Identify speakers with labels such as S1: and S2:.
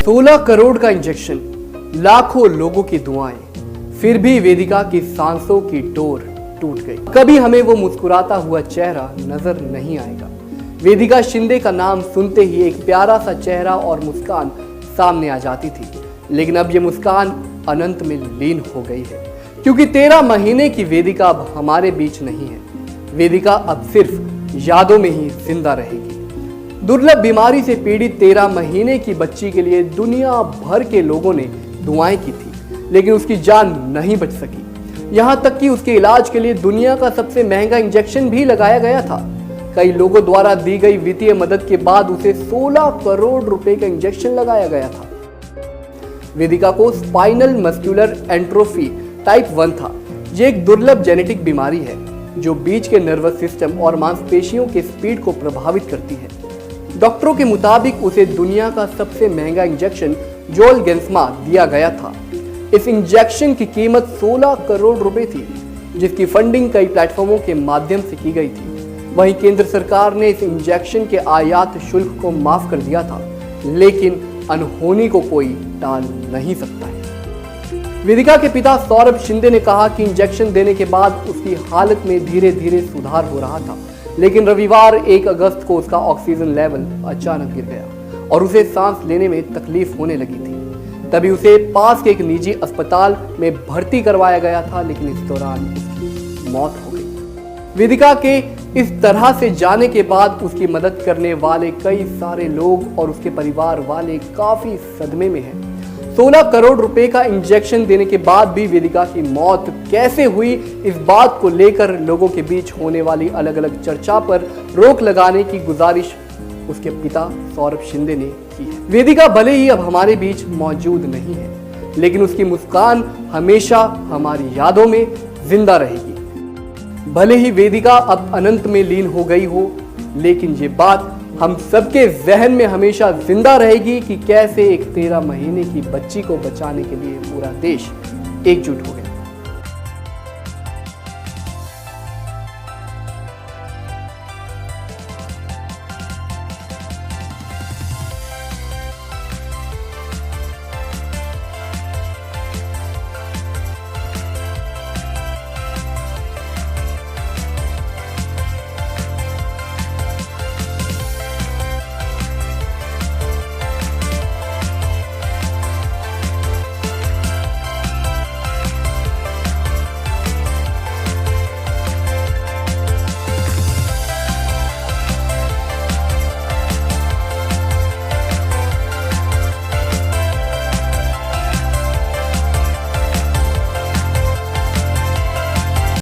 S1: 16 करोड़ का इंजेक्शन, लाखों लोगों की दुआएं, फिर भी वेदिका की सांसों की डोर टूट गई। कभी हमें वो मुस्कुराता हुआ चेहरा नजर नहीं आएगा। वेदिका शिंदे का नाम सुनते ही एक प्यारा सा चेहरा और मुस्कान सामने आ जाती थी, लेकिन अब ये मुस्कान अनंत में लीन हो गई है, क्योंकि 13 महीने की वेदिका अब हमारे बीच नहीं है। वेदिका अब सिर्फ यादों में ही जिंदा रहेगी। दुर्लभ बीमारी से पीड़ित 13 महीने की बच्ची के लिए दुनिया भर के लोगों ने दुआएं की थी, लेकिन उसकी जान नहीं बच सकी। यहाँ तक कि उसके इलाज के लिए दुनिया का सबसे महंगा इंजेक्शन भी लगाया गया था। कई लोगों द्वारा दी गई वित्तीय मदद के बाद उसे 16 करोड़ रुपए का इंजेक्शन लगाया गया था। वेदिका को स्पाइनल मस्कुलर एट्रोफी टाइप 1 था। ये एक दुर्लभ जेनेटिक बीमारी है जो बीच के नर्वस सिस्टम और मांसपेशियों के स्पीड को प्रभावित करती है। डॉक्टरों के मुताबिक उसे दुनिया का सबसे महंगा इंजेक्शन जोलगेंसमा दिया गया था। इस इंजेक्शन की कीमत 16 करोड़ रुपए थी, जिसकी फंडिंग कई प्लेटफॉर्मों के माध्यम से की गई थी। वहीं केंद्र सरकार ने इस इंजेक्शन के आयात शुल्क को माफ कर दिया था, लेकिन अनहोनी को कोई टाल नहीं सकता है। वेदिका के पिता सौरभ शिंदे ने कहा कि इंजेक्शन देने के बाद उसकी हालत में धीरे धीरे सुधार हो रहा था, लेकिन रविवार 1 अगस्त को उसका ऑक्सीजन लेवल अचानक गिर गया और उसे सांस लेने में तकलीफ होने लगी थी। तभी उसे पास के एक निजी अस्पताल में भर्ती करवाया गया था, लेकिन इस दौरान उसकी मौत हो गई। वेदिका के इस तरह से जाने के बाद उसकी मदद करने वाले कई सारे लोग और उसके परिवार वाले काफी सदमे में हैं। 16 करोड़ रुपए का इंजेक्शन देने के बाद भी वेदिका की मौत कैसे हुई, इस बात को लेकर लोगों के बीच होने वाली अलग अलग चर्चा पर रोक लगाने की गुजारिश उसके पिता सौरभ शिंदे ने की है। वेदिका भले ही अब हमारे बीच मौजूद नहीं है, लेकिन उसकी मुस्कान हमेशा हमारी यादों में जिंदा रहेगी। भले ही वेदिका अब अनंत में लीन हो गई हो, लेकिन ये बात हम सबके जहन में हमेशा जिंदा रहेगी कि कैसे एक 13 महीने की बच्ची को बचाने के लिए पूरा देश एकजुट हो गया।